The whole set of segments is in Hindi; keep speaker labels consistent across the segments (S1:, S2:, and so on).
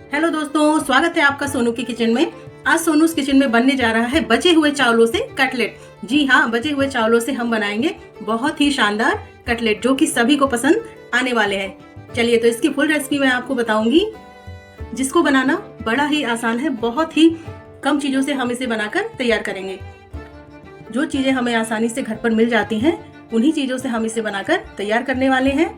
S1: हेलो दोस्तों, स्वागत है आपका सोनू की किचन में। आज सोनूस किचन में बनने जा रहा है बचे हुए चावलों से कटलेट। जी हाँ, बचे हुए चावलों से हम बनाएंगे बहुत ही शानदार कटलेट जो कि सभी को पसंद आने वाले हैं। चलिए तो इसकी फुल रेसिपी मैं आपको बताऊंगी, जिसको बनाना बड़ा ही आसान है। बहुत ही कम चीजों से हम इसे बनाकर तैयार करेंगे। जो चीजें हमें आसानी से घर पर मिल जाती हैं, उन्हीं चीजों से हम इसे बनाकर तैयार करने वाले हैं।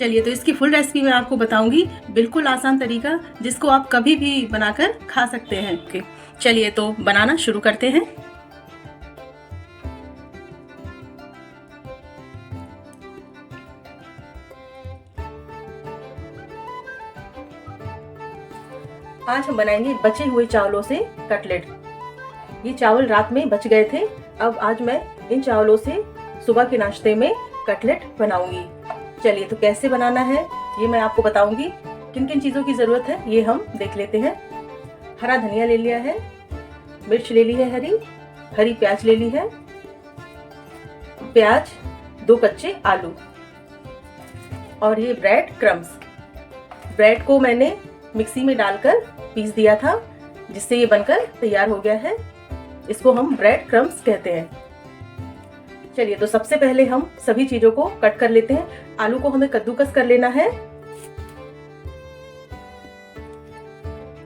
S1: चलिए तो इसकी फुल रेसिपी मैं आपको बताऊंगी, बिल्कुल आसान तरीका जिसको आप कभी भी बनाकर खा सकते हैं। चलिए तो बनाना शुरू करते हैं। आज हम बनाएंगे बचे हुए चावलों से कटलेट। ये चावल रात में बच गए थे। अब आज मैं इन चावलों से सुबह के नाश्ते में कटलेट बनाऊंगी। चलिए तो कैसे बनाना है ये मैं आपको बताऊंगी। किन किन चीज़ों की ज़रूरत है ये हम देख लेते हैं। हरा धनिया ले लिया है, मिर्च ले ली है, हरी प्याज ले ली है, प्याज, 2 कच्चे आलू और ये ब्रेड क्रम्स। ब्रेड को मैंने मिक्सी में डालकर पीस दिया था, जिससे ये बनकर तैयार हो गया है। इसको हम ब्रेड क्रम्स कहते हैं। चलिए तो सबसे पहले हम सभी चीजों को कट कर लेते हैं। आलू को हमें कद्दूकस कर लेना है।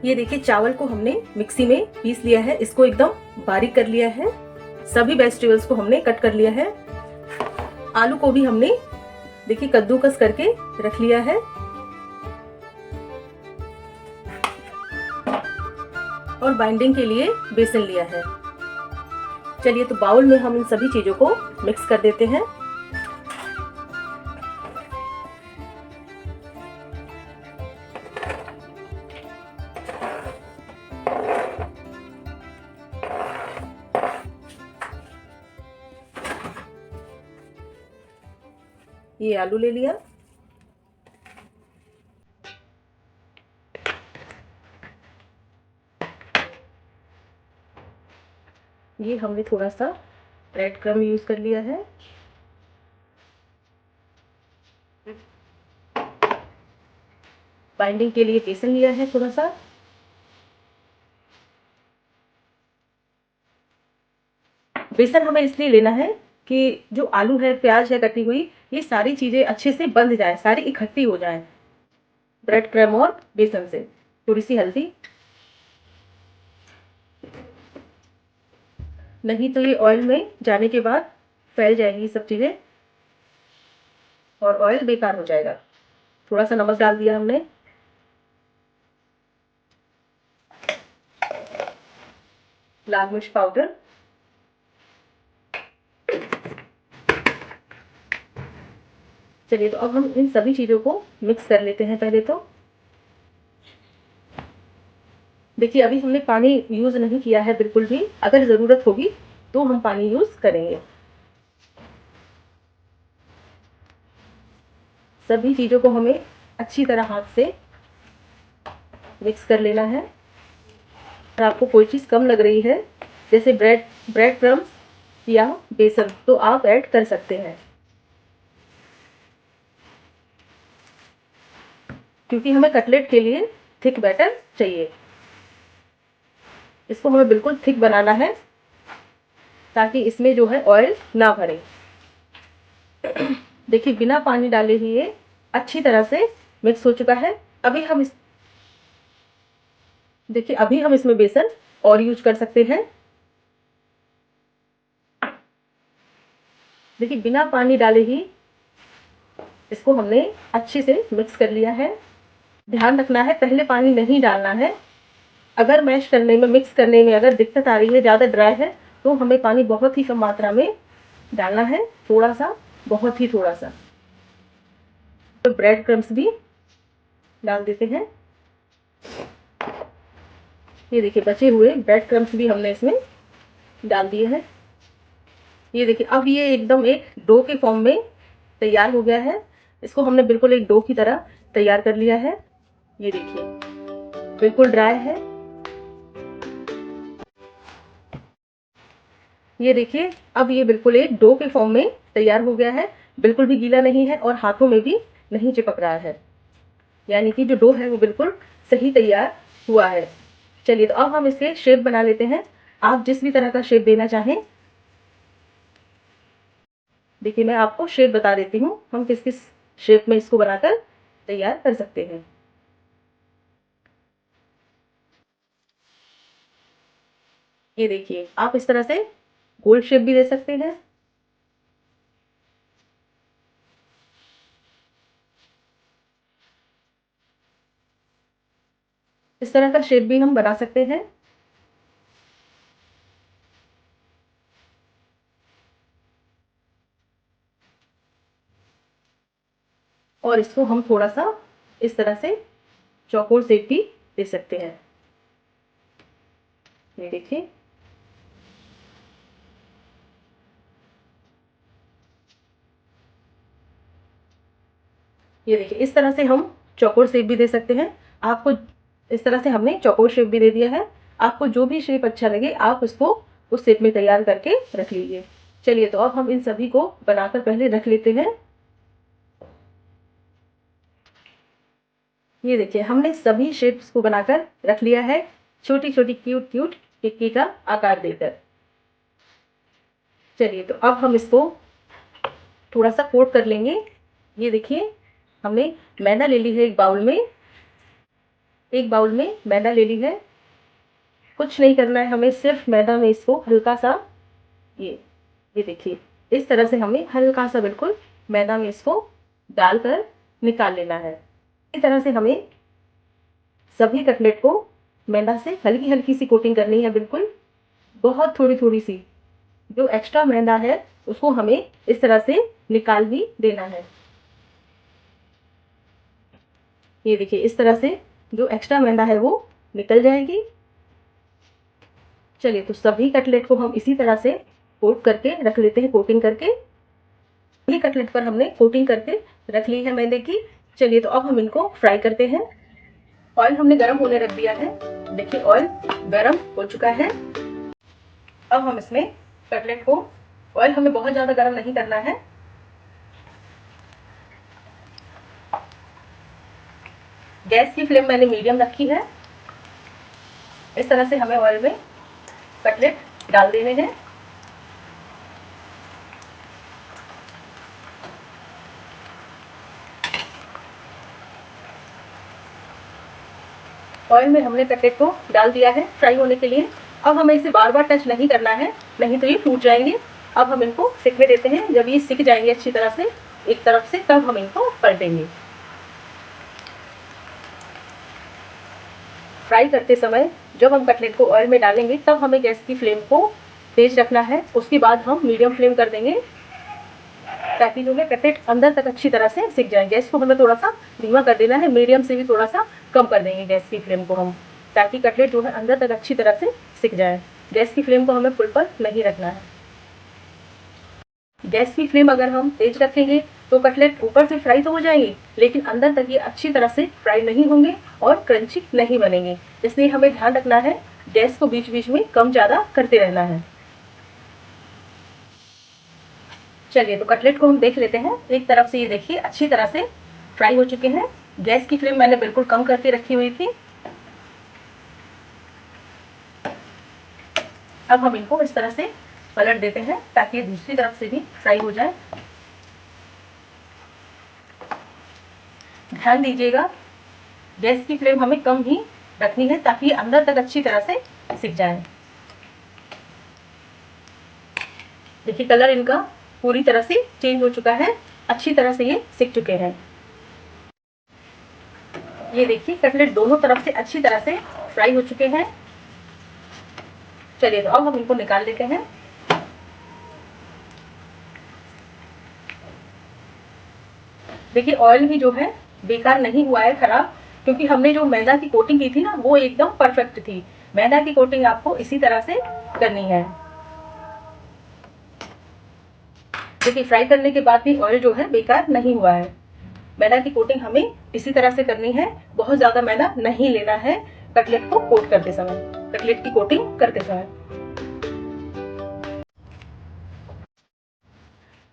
S1: ये देखिए, चावल को हमने मिक्सी में पीस लिया है, इसको एकदम बारीक कर लिया है। सभी वेजिटेबल्स को हमने कट कर लिया है। आलू को भी हमने देखिए कद्दूकस करके रख लिया है। और बाइंडिंग के लिए बेसन लिया है। चलिए तो बाउल में हम इन सभी चीजों को मिक्स कर देते हैं। ये आलू ले लिया, ये हमने थोड़ा सा ब्रेड क्रम यूज कर लिया है। बाइंडिंग के लिए बेसन लिया है थोड़ा सा। बेसन हमें इसलिए लेना है कि जो आलू है, प्याज है कटी हुई, ये सारी चीजें अच्छे से बंध जाए, सारी इकट्ठी हो जाए ब्रेड क्रम और बेसन से। थोड़ी सी हल्दी, नहीं तो ये ऑयल में जाने के बाद फैल जाएंगी सब चीजें और ऑयल बेकार हो जाएगा। थोड़ा सा नमक डाल दिया हमने, लाल मिर्च पाउडर, चलिए तो अब हम इन सभी चीजों को मिक्स कर लेते हैं। पहले तो देखिए, अभी हमने पानी यूज नहीं किया है बिल्कुल भी। अगर जरूरत होगी तो हम पानी यूज करेंगे। सभी चीजों को हमें अच्छी तरह हाथ से मिक्स कर लेना है। अगर आपको कोई चीज कम लग रही है, जैसे ब्रेड क्रम्स या बेसन, तो आप ऐड कर सकते हैं, क्योंकि हमें कटलेट के लिए थिक बैटर चाहिए। इसको हमें बिल्कुल थिक बनाना है ताकि इसमें जो है ऑयल ना भरे। देखिए, बिना पानी डाले ही ये अच्छी तरह से मिक्स हो चुका है। अभी हम देखिए, अभी हम इसमें बेसन और यूज कर सकते हैं। देखिए, बिना पानी डाले ही इसको हमने अच्छे से मिक्स कर लिया है। ध्यान रखना है, पहले पानी नहीं डालना है। अगर मैश करने में, मिक्स करने में अगर दिक्कत आ रही है, ज़्यादा ड्राई है, तो हमें पानी बहुत ही कम मात्रा में डालना है। थोड़ा सा, बहुत ही थोड़ा सा। तो ब्रेड क्रम्स भी डाल देते हैं। ये देखिए, बचे हुए ब्रेड क्रम्स भी हमने इसमें डाल दिए हैं। ये देखिए, अब ये एकदम एक डो के फॉर्म में तैयार हो गया है। इसको हमने बिल्कुल एक डो की तरह तैयार कर लिया है। ये देखिए, बिल्कुल ड्राई है। ये देखिए, अब ये बिल्कुल एक डो के फॉर्म में तैयार हो गया है। बिल्कुल भी गीला नहीं है और हाथों में भी नहीं चिपक रहा है। यानी कि जो डो है वो बिल्कुल सही तैयार हुआ है। चलिए तो अब हम इसके शेप बना लेते हैं। आप जिस भी तरह का शेप देना चाहें। देखिए मैं आपको शेप बता देती हूँ, हम किस किस शेप में इसको बनाकर तैयार कर सकते हैं। ये देखिए, आप इस तरह से गोल शेप भी दे सकते हैं। इस तरह का शेप भी हम बना सकते हैं। और इसको हम थोड़ा सा इस तरह से चौकोर शेप भी दे सकते हैं। ये देखिए, ये देखिए इस तरह से हम चौकोर शेप भी दे सकते हैं। आपको इस तरह से हमने चौकोर शेप भी दे दिया है। आपको जो भी शेप अच्छा लगे आप उसको उस शेप में तैयार करके रख लीजिए। चलिए तो अब हम इन सभी को बनाकर पहले रख लेते हैं। ये देखिए, हमने सभी शेप्स को बनाकर रख लिया है, छोटी छोटी क्यूट क्यूट टिक्की का आकार देकर। चलिए तो अब हम इसको थोड़ा सा कोट कर लेंगे। ये देखिए, हमने मैदा ले ली है एक बाउल में। एक बाउल में मैदा ले ली है। कुछ नहीं करना है हमें, सिर्फ मैदा में इसको हल्का सा ये ये देखिए, इस तरह से हमें हल्का सा बिल्कुल मैदा में इसको डालकर निकाल लेना है। इस तरह से हमें सभी कटलेट को मैदा से हल्की हल्की सी कोटिंग करनी है, बिल्कुल बहुत थोड़ी थोड़ी सी। जो एक्स्ट्रा मैदा है उसको हमें इस तरह से निकाल भी देना है। ये देखिए, इस तरह से जो एक्स्ट्रा मैदा है वो निकल जाएगी। चलिए तो सभी कटलेट को हम इसी तरह से कोट करके रख लेते हैं, कोटिंग करके। ये कटलेट पर हमने कोटिंग करके रख ली है मैदे की। चलिए तो अब हम इनको फ्राई करते हैं। ऑयल हमने गरम होने रख दिया है। देखिए ऑयल गरम हो चुका है। अब हम इसमें कटलेट को, ऑयल हमें बहुत ज़्यादा गरम नहीं करना है। गैस की फ्लेम मैंने मीडियम रखी है। इस तरह से हमें ऑयल में कटलेट डाल देने हैं। ऑयल में हमने कटलेट को डाल दिया है फ्राई होने के लिए। अब हमें इसे बार बार टच नहीं करना है, नहीं तो ये टूट जाएंगे। अब हम इनको सिकने देते हैं। जब ये सिक जाएंगे अच्छी तरह से एक तरफ से, तब हम इनको पलटेंगे। फ्राई करते समय जब हम कटलेट को ऑयल में डालेंगे तब हमें गैस की फ्लेम को तेज रखना है। उसके बाद हम मीडियम फ्लेम कर देंगे, ताकि जो है कटलेट अंदर तक अच्छी तरह से सिक जाए। गैस को हमें थोड़ा सा धीमा कर देना है, मीडियम से भी थोड़ा सा कम कर देंगे गैस की फ्लेम को हम, ताकि कटलेट जो है अंदर तक अच्छी तरह से सिक जाए। गैस की फ्लेम को हमें फुल पर नहीं रखना है। गैस की फ्लेम अगर हम तेज रखेंगे तो कटलेट ऊपर से फ्राई तो हो जाएंगे, लेकिन अंदर तक ये अच्छी तरह से फ्राई नहीं होंगे और क्रंची नहीं बनेंगे। इसलिए हमें ध्यान रखना है, गैस को बीच बीच में कम ज़्यादा करते रहना है। चलिए तो कटलेट को हम देख लेते हैं। एक तरफ से ये देखिए अच्छी तरह से फ्राई हो चुके हैं। गैस की फ्लेम मैंने बिल्कुल कम करके रखी हुई थी। अब हम इनको इस तरह से पलट देते हैं ताकि ये दूसरी तरफ से भी फ्राई हो जाए। ध्यान दीजिएगा, गैस की फ्लेम हमें कम ही रखनी है ताकि ये अंदर तक अच्छी तरह से सिक जाए। देखिए कलर इनका पूरी तरह से चेंज हो चुका है, अच्छी तरह से ये सिक चुके हैं। ये देखिए कटलेट दोनों तरफ से अच्छी तरह से फ्राई हो चुके हैं। चलिए तो अब हम इनको निकाल लेते हैं। देखिए ऑयल भी जो है बेकार नहीं हुआ है खराब, क्योंकि हमने जो मैदा की कोटिंग की थी ना वो एकदम परफेक्ट थी। मैदा की कोटिंग आपको इसी तरह से करनी है। देखिए फ्राई करने के बाद भी ऑयल जो है बेकार नहीं हुआ है। मैदा की कोटिंग हमें इसी तरह से करनी है, बहुत ज्यादा मैदा नहीं लेना है कटलेट को कोट करते समय, कटलेट की कोटिंग करते समय।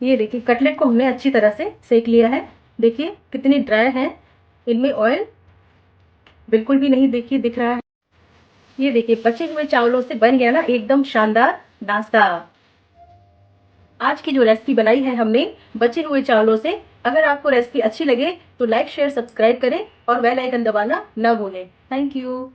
S1: ये देखिए कटलेट को हमने अच्छी तरह से सेक लिया है। देखिए कितनी ड्राई है, इनमें ऑयल बिल्कुल भी नहीं देखिए दिख रहा है। ये देखिए बचे हुए चावलों से बन गया ना एकदम शानदार नाश्ता। आज की जो रेसिपी बनाई है हमने बचे हुए चावलों से, अगर आपको रेसिपी अच्छी लगे तो लाइक शेयर सब्सक्राइब करें और बेल आइकन दबाना ना भूलें। Thank you.